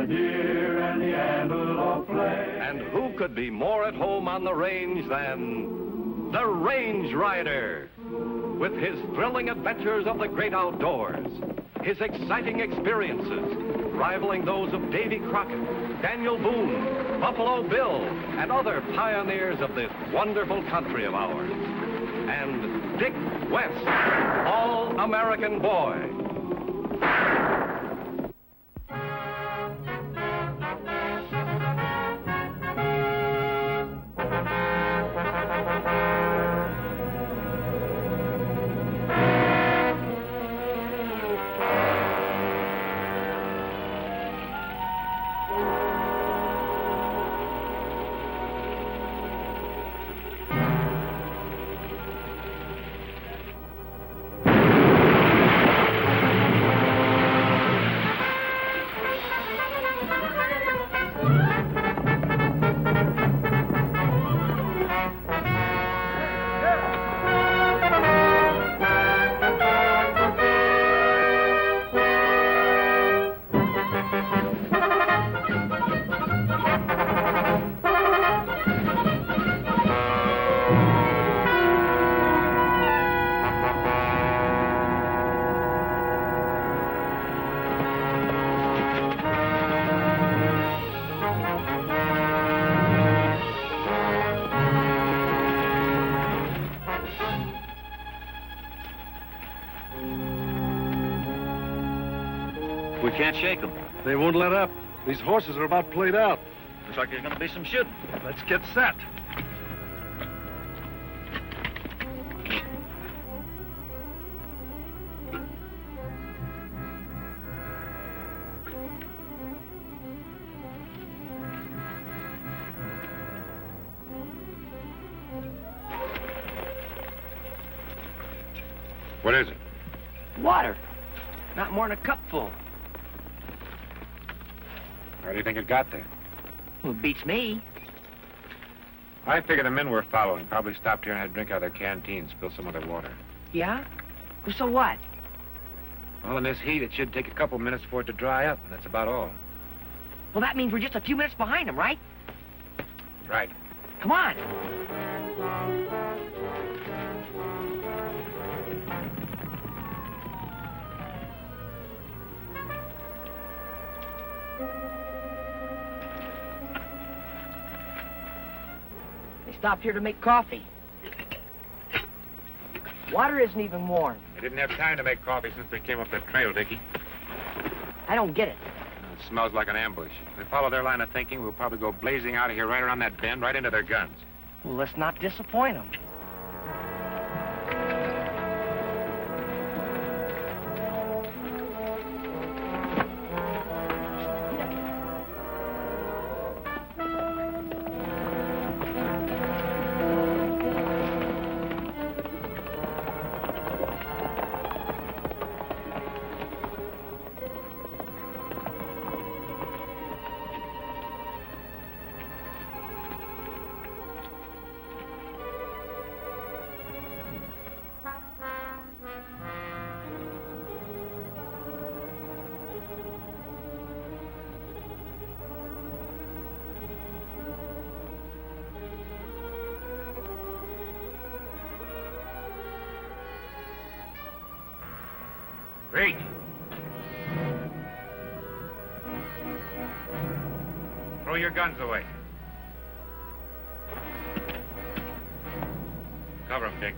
deer and the antelope play. And who could be more at home on the range than the Range Rider? With his thrilling adventures of the great outdoors, his exciting experiences rivaling those of Davy Crockett, Daniel Boone, Buffalo Bill, and other pioneers of this wonderful country of ours. And Dick West, All-American Boy. We can't shake them. They won't let up. These horses are about played out. Looks like there's going to be some shooting. Let's get set. What is it? Water. Not more than a cupful. How do you think it got there? Well, it beats me. I figure the men we're following probably stopped here and had a drink out of their canteen and spilled some of their water. Yeah? Well, so what? Well, in this heat, it should take a couple minutes for it to dry up, and that's about all. Well, that means we're just a few minutes behind them, right? Right. Come on. They stopped here to make coffee. Water isn't even warm. They didn't have time to make coffee since they came up that trail, Dickie. I don't get it. It smells like an ambush. If we follow their line of thinking, we'll probably go blazing out of here right around that bend, right into their guns. Well, let's not disappoint them. Reach. Throw your guns away. Cover him, Dick.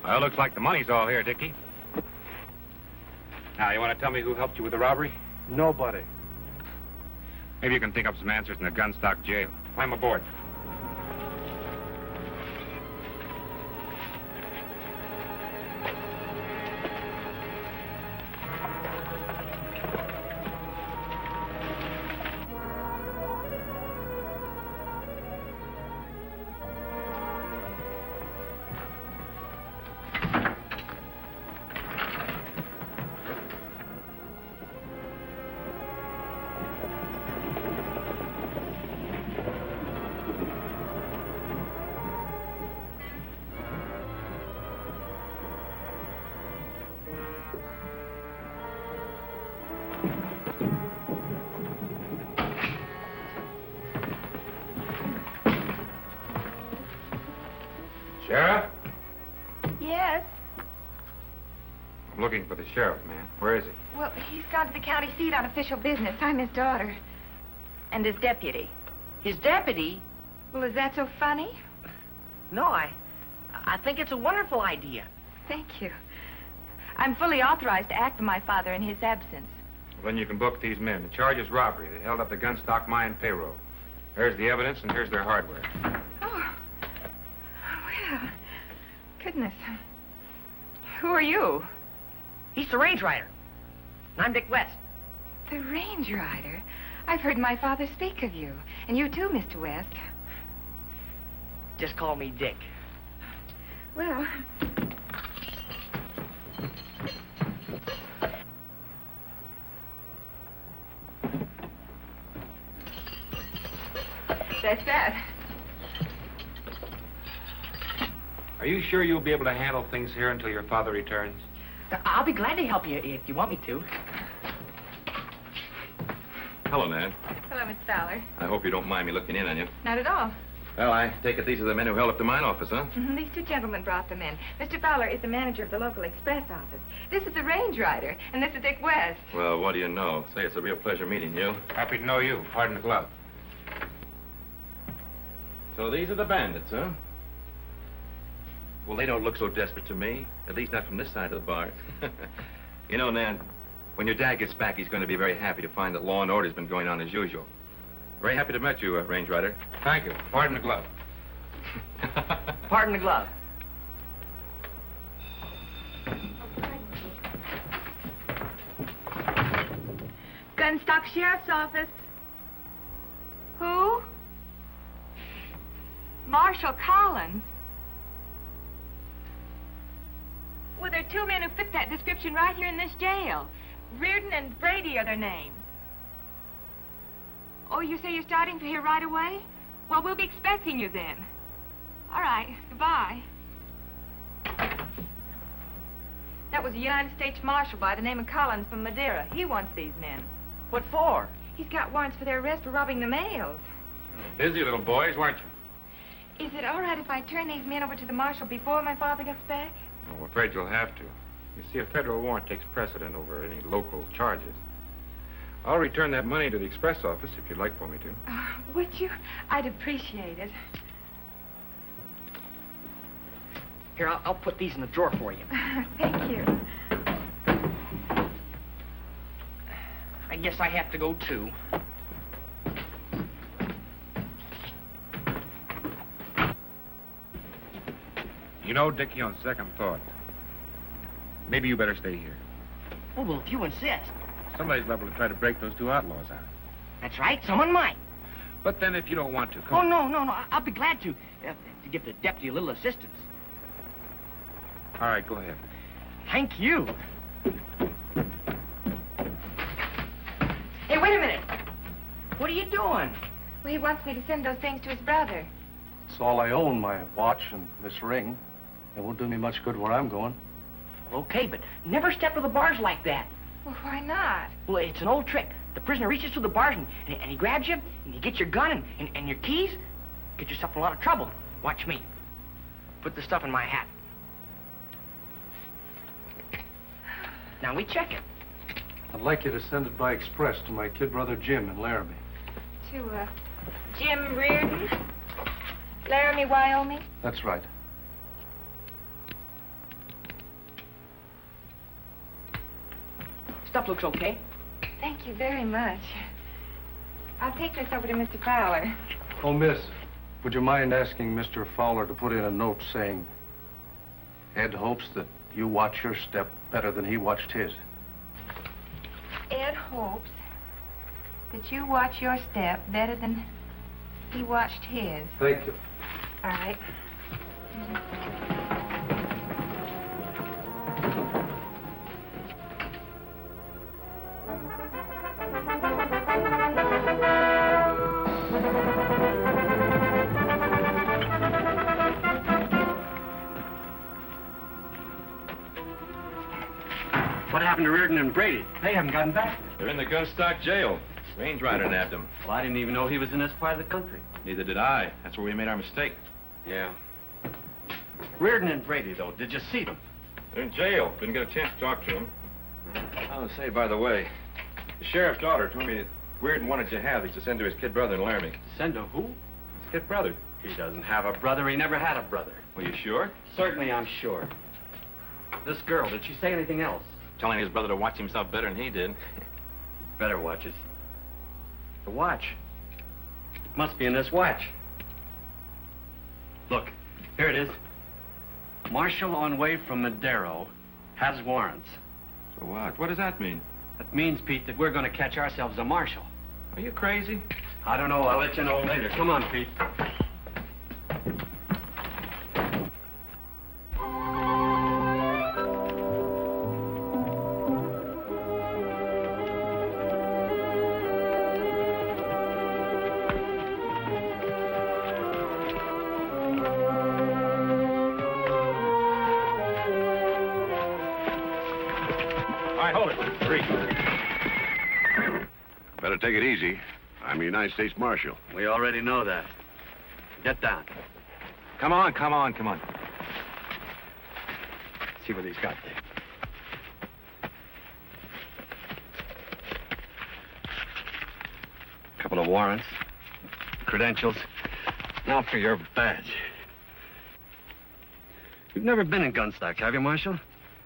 Well, looks like the money's all here, Dickie. Now, you want to tell me who helped you with the robbery? Nobody. Maybe you can think up some answers in the gunstock jail. Climb aboard. Sheriff? Yes. I'm looking for the sheriff, man. Where is he? Well, he's gone to the county seat on official business. I'm his daughter. And his deputy. His deputy? Well, is that so funny? No, I think it's a wonderful idea. Thank you. I'm fully authorized to act for my father in his absence. Well, then you can book these men. The charge is robbery. They held up the gunstock mine payroll. There's the evidence, and here's their hardware. Oh. Well, goodness. Who are you? He's the range rider. And I'm Dick West. The range rider? I've heard my father speak of you. And you too, Mr. West. Just call me Dick. Well... That's that. Are you sure you'll be able to handle things here until your father returns? I'll be glad to help you if you want me to. Hello, Nan. Hello, Miss Fowler. I hope you don't mind me looking in on you. Not at all. Well, I take it these are the men who held up the mine office, huh? These two gentlemen brought them in. Mr. Fowler is the manager of the local express office. This is the range rider, and this is Dick West. Well, what do you know? Say, it's a real pleasure meeting you. Happy to know you. Pardon the glove. So these are the bandits, huh? Well, they don't look so desperate to me. At least not from this side of the bar. You know, Nan, when your dad gets back, he's going to be very happy to find that law and order's been going on as usual. Very happy to meet you, Range Rider. Thank you. Pardon the glove. Pardon the glove. Gunstock Sheriff's Office. Who? Marshal Collins. Well, there are two men who fit that description right here in this jail. Reardon and Brady are their names. Oh, you say you're starting for here right away? Well, we'll be expecting you then. All right, goodbye. That was a United States Marshal by the name of Collins from Madero. He wants these men. What for? He's got warrants for their arrest for robbing the mails. Busy little boys, weren't you? Is it all right if I turn these men over to the Marshal before my father gets back? I'm afraid you'll have to. You see, a federal warrant takes precedent over any local charges. I'll return that money to the express office if you'd like for me to. Would you? I'd appreciate it. Here, I'll put these in the drawer for you. Thank you. I guess I have to go, too. You know, Dickie, on second thought, maybe you better stay here. Oh, well, if you insist. Somebody's liable to try to break those two outlaws out. That's right, someone might. But then if you don't want to, come Oh, on. no. I'll be glad to give the deputy a little assistance. All right, go ahead. Thank you. Hey, wait a minute. What are you doing? Well, he wants me to send those things to his brother. It's all I own, my watch and this ring. It won't do me much good where I'm going. Okay, but never step to the bars like that. Well, why not? Well, it's an old trick. The prisoner reaches through the bars and he grabs you, and you get your gun and your keys. Get yourself in a lot of trouble. Watch me. Put the stuff in my hat. Now we check it. I'd like you to send it by express to my kid brother Jim in Laramie. To, Jim Reardon? Laramie, Wyoming? That's right. stuff looks okay. Thank you very much. I'll take this over to Mr. Fowler. Oh, miss, would you mind asking Mr. Fowler to put in a note saying Ed hopes that you watch your step better than he watched his? Ed hopes that you watch your step better than he watched his. Thank you. All right. What happened to Reardon and Brady? They haven't gotten back. They're in the Gunstock jail. Range rider nabbed them. Well, I didn't even know he was in this part of the country. Neither did I. That's where we made our mistake. Yeah. Reardon and Brady, though, did you see them? They're in jail. Didn't get a chance to talk to them. I'll say, by the way, the sheriff's daughter told me that Reardon wanted jihadis to send to his kid brother in Laramie. Send to who? His kid brother. He doesn't have a brother. He never had a brother. Are you sure? Certainly, I'm sure. This girl, did she say anything else? Telling his brother to watch himself better than he did. Better watch it. The watch. It must be in this watch. Look, here it is. Marshal on way from Madero has warrants. So what? What does that mean? That means, Pete, that we're going to catch ourselves a marshal. Are you crazy? I don't know. I'll let you know later. Come on, Pete. Better take it easy. I'm the United States Marshal. We already know that. Get down. Come on, come on, come on. See what he's got there. Couple of warrants, credentials. Now for your badge. You've never been in Gunstock, have you, Marshal?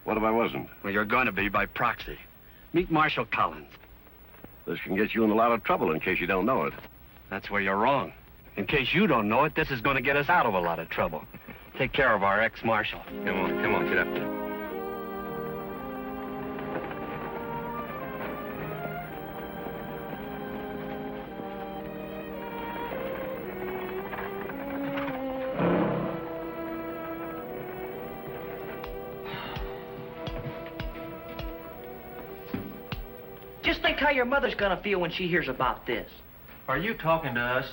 What if I wasn't? Well, you're going to be by proxy. Meet Marshal Collins. This can get you in a lot of trouble in case you don't know it. That's where you're wrong. In case you don't know it, this is going to get us out of a lot of trouble. Take care of our ex-marshal. Come on, get up there. Just think how your mother's gonna feel when she hears about this. Are you talking to us?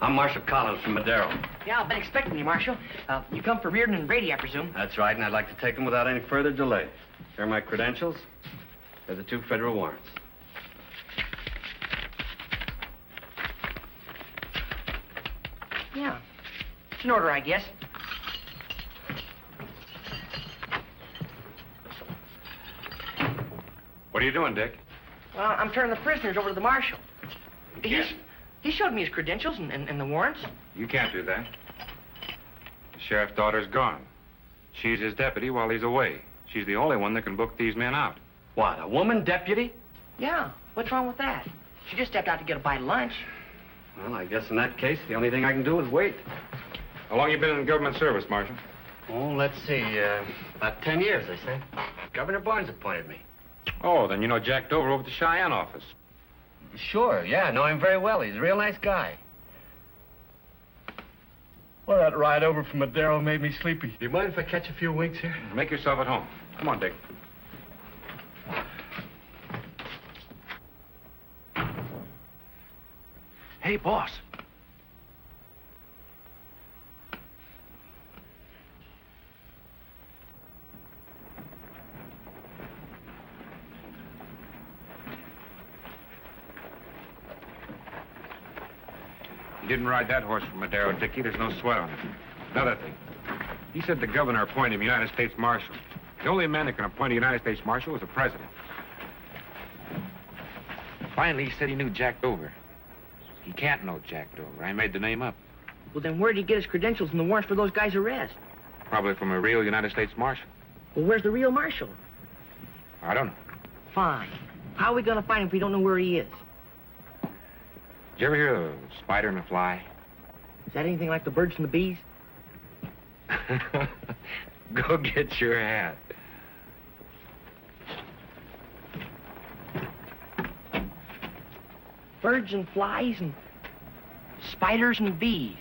I'm Marshal Collins from Madero. Yeah, I've been expecting you, Marshal. You come for Reardon and Brady, I presume. That's right, and I'd like to take them without any further delay. Here are my credentials. They're the 2 federal warrants. Yeah. It's in order, I guess. What are you doing, Dick? Well, I'm turning the prisoners over to the Marshal. He showed me his credentials and the warrants. You can't do that. The sheriff's daughter's gone. She's his deputy while he's away. She's the only one that can book these men out. What, a woman deputy? Yeah, what's wrong with that? She just stepped out to get a bite of lunch. Well, I guess in that case, the only thing I can do is wait. How long you been in government service, Marshal? Oh, let's see, about 10 years, they say. Governor Barnes appointed me. Oh, then you know Jack Dover over at the Cheyenne office. Sure, yeah, know him very well. He's a real nice guy. Well, that ride over from Madero made me sleepy. Do you mind if I catch a few winks here? Make yourself at home. Come on, Dick. Hey, boss. You didn't ride that horse from Madero, Dickie. There's no sweat on it. Another thing. He said the governor appointed him United States Marshal. The only man that can appoint a United States Marshal is the president. Finally, he said he knew Jack Dover. He can't know Jack Dover. I made the name up. Well, then where'd he get his credentials and the warrants for those guys' arrest? Probably from a real United States Marshal. Well, where's the real Marshal? I don't know. Fine. How are we gonna find him if we don't know where he is? Did you ever hear of a spider and a fly? Is that anything like the birds and the bees? Go get your hat. Birds and flies and spiders and bees.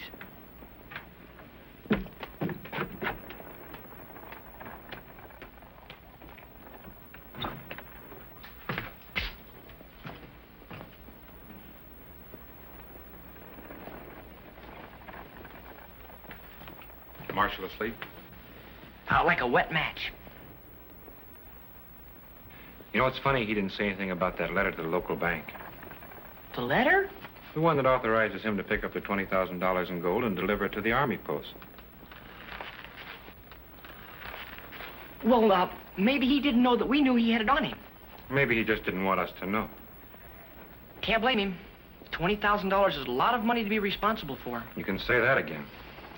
Marshal asleep? Like a wet match. You know, it's funny he didn't say anything about that letter to the local bank. The letter? The one that authorizes him to pick up the $20,000 in gold and deliver it to the army post. Well, maybe he didn't know that we knew he had it on him. Maybe he just didn't want us to know. Can't blame him. $20,000 is a lot of money to be responsible for. You can say that again.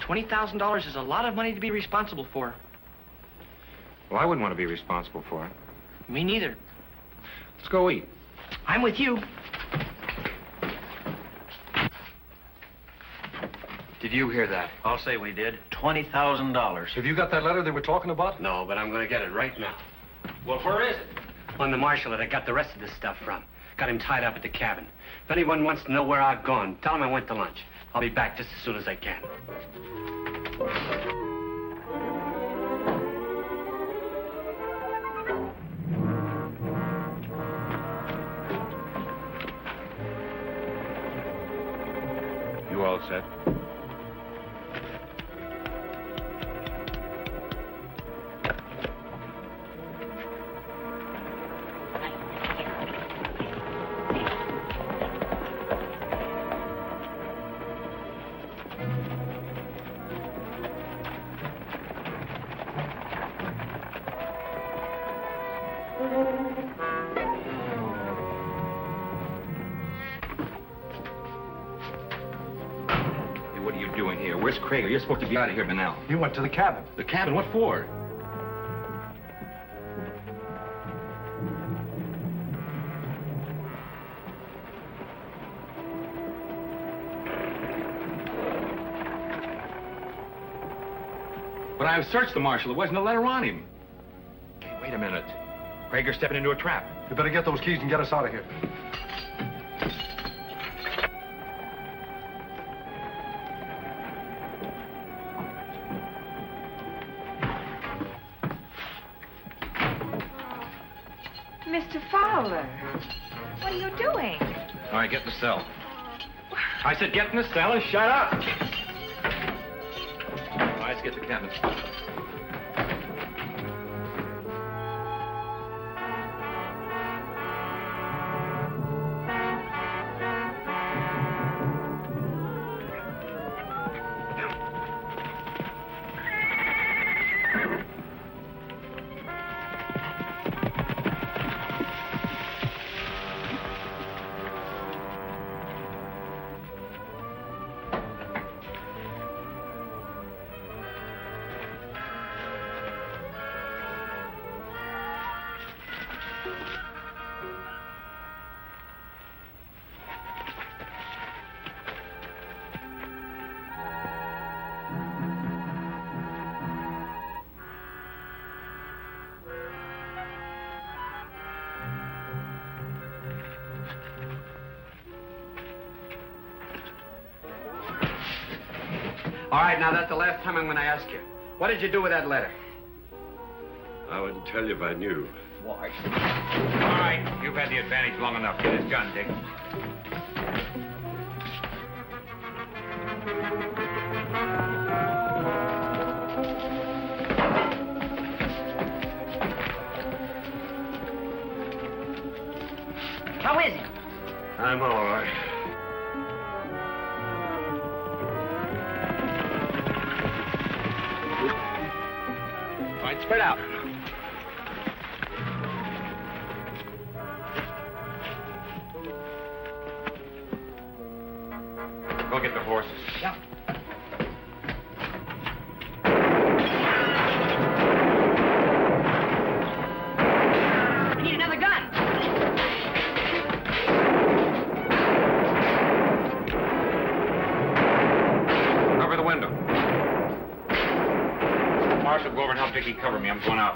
$20,000 is a lot of money to be responsible for. Well, I wouldn't want to be responsible for it. Me neither. Let's go eat. I'm with you. Did you hear that? I'll say we did. $20,000. Have you got that letter they were talking about? No, but I'm going to get it right now. Well, where is it? On the Marshal that I got the rest of this stuff from. Got him tied up at the cabin. If anyone wants to know where I've gone, tell them I went to lunch. I'll be back just as soon as I can. You all set? What are you doing here? Where's Krager? You're supposed to be out of here by now. You went to the cabin. The cabin? What for? But I've searched the Marshal. There wasn't a letter on him. Hey, wait a minute. Krager's stepping into a trap. You better get those keys and get us out of here. Mr. Fowler, what are you doing? All right, get in the cell. I said get in the cell and shut up. All right, let's get the cabin. All right, now that's the last time I'm going to ask you. What did you do with that letter? I wouldn't tell you if I knew. Why? All right, you've had the advantage long enough. Get his gun, Dick. How is he? I'm all right. All right, spread out. Go get the horses. Yeah. go over and help Dickie cover me. I'm going out.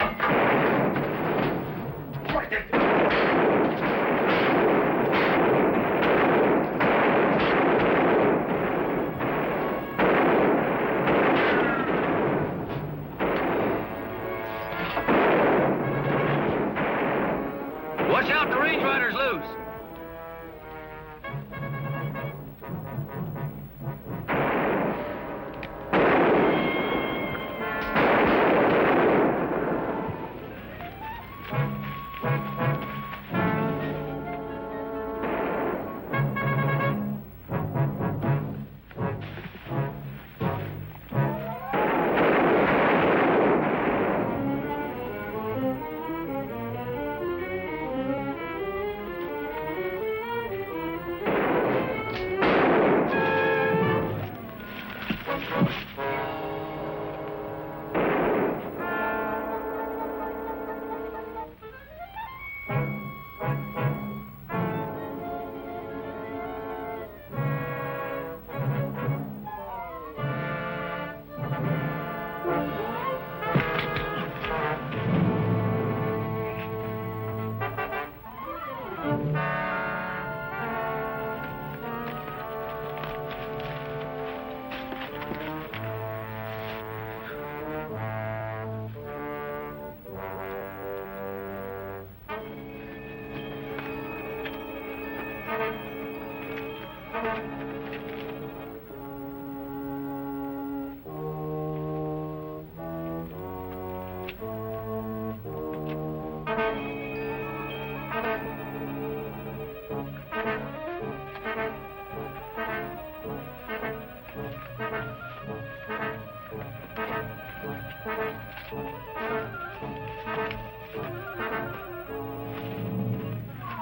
Watch out, the range rider's loose.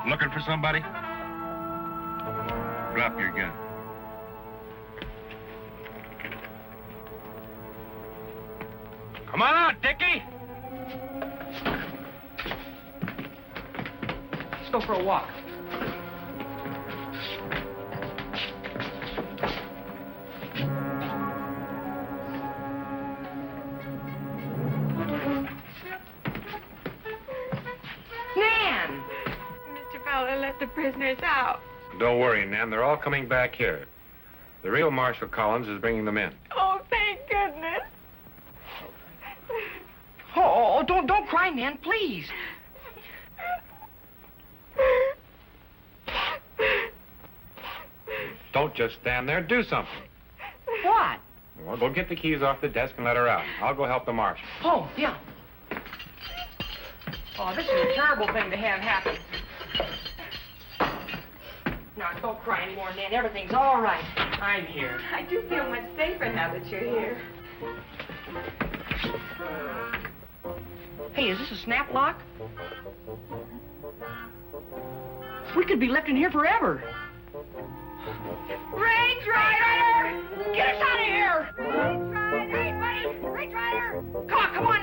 Looking for somebody? Drop your gun. Come on out, Dickie. Let's go for a walk. Nan! Mr. Fowler let the prisoners out. Don't worry, Nan. They're all coming back here. The real Marshal Collins is bringing them in. Oh, thank goodness. Oh, don't cry, Nan, please. Don't just stand there. Do something. What? Well, go get the keys off the desk and let her out. I'll go help the Marshal. Oh, yeah. Oh, this is a terrible thing to have happen. Now, don't cry anymore, Nan. Everything's all right. I'm here. I do feel much safer now that you're here. Hey, is this a snap lock? We could be left in here forever. Range Rider! Get us out of here! Range Rider! Hey, buddy! Range Rider! Come on,